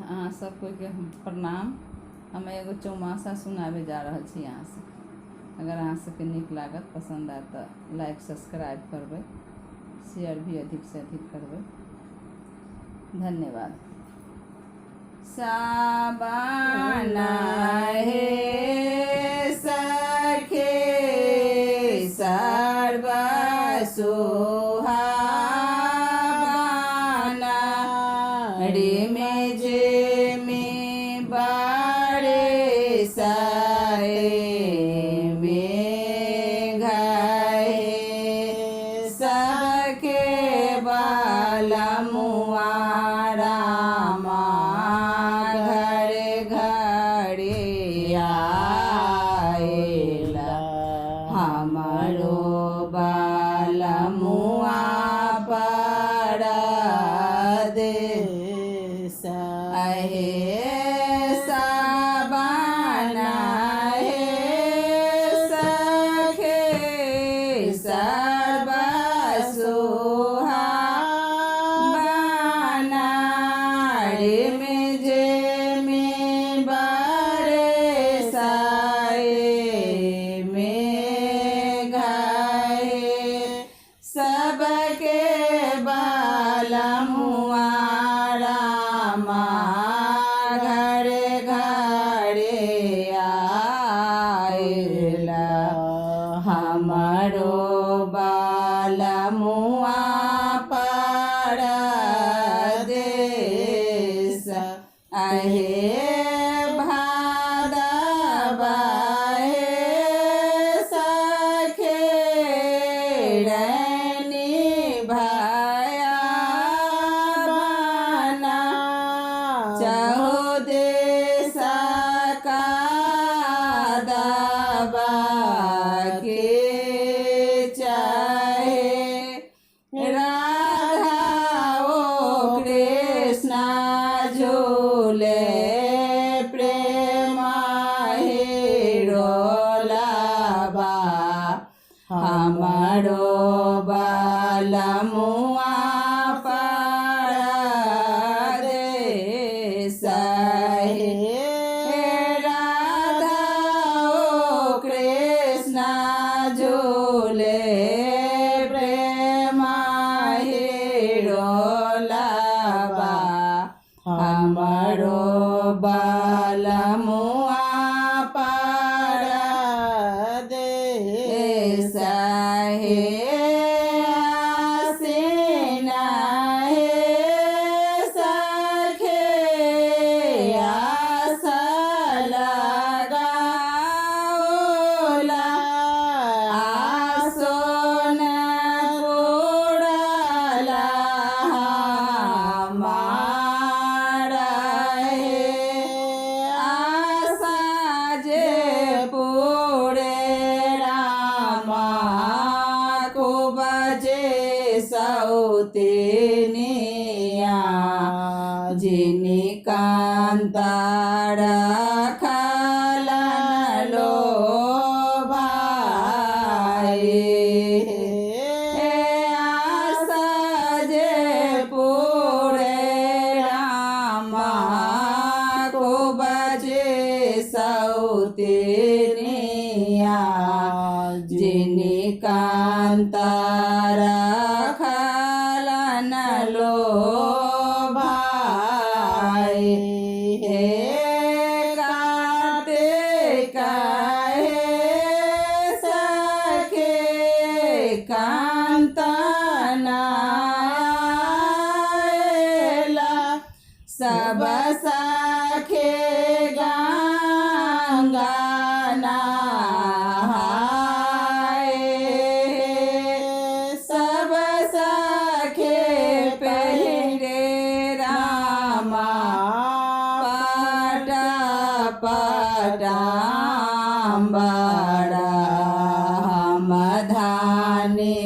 अहाँ सब कोई के प्रणाम। हम एगो चौमासा सुनावे जा रहा छी यहाँ से। अगर अहाँ सबके नीक लागत पसंद आए तो लाइक सब्सक्राइब करबे, शेयर भी अधिक से अधिक करबे। धन्यवाद। साबाना हे सखे सर्व सुहावना, रे में जे में बारे साए में घाए, सबके बाला मुआरा हमारो बाला मुआ परदेस आहे साबाना हे सखे सर्व सुहावना, रे में जे में बारे साए सबके बाला मुआरा घरे घरे आएला, हमारो बाला मुआ परदेस आहे चाहो देसा का दबा के चाहे राधा ओ कृष्णा झूले प्रेम हिरोलाबा, हमारो बाला मुआ राधा ओ कृष्णा झूले प्रेम हिरोलाबा, हमारो बाला मुआ परदेस आहे सौतेनिया जिनी कांतारा खालन लो भाई, आशा जे पूरे रामा को बजे सौतेनिया जिनी कांतारा लो भाई, हे काते काहे सखे कांतनाला, सब सखे गंगाना पटाम्बरा, हम धाने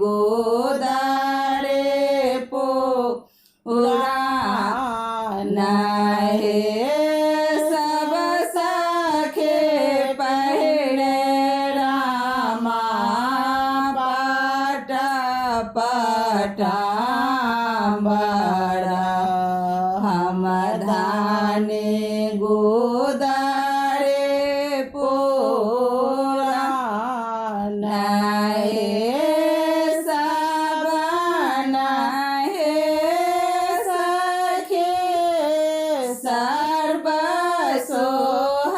गोदारे पुराना हे, सब सखे पहरे रामा पटाम्बरा, हम धाने गोदारे पोरा नाहे सबना हे सखे सर्व सोहावना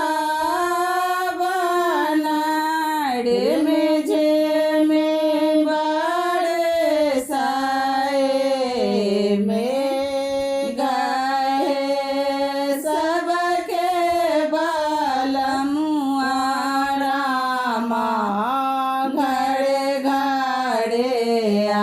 में जे में बड़े साए में गाए सबके बलमुआ रामा घरे घरे आ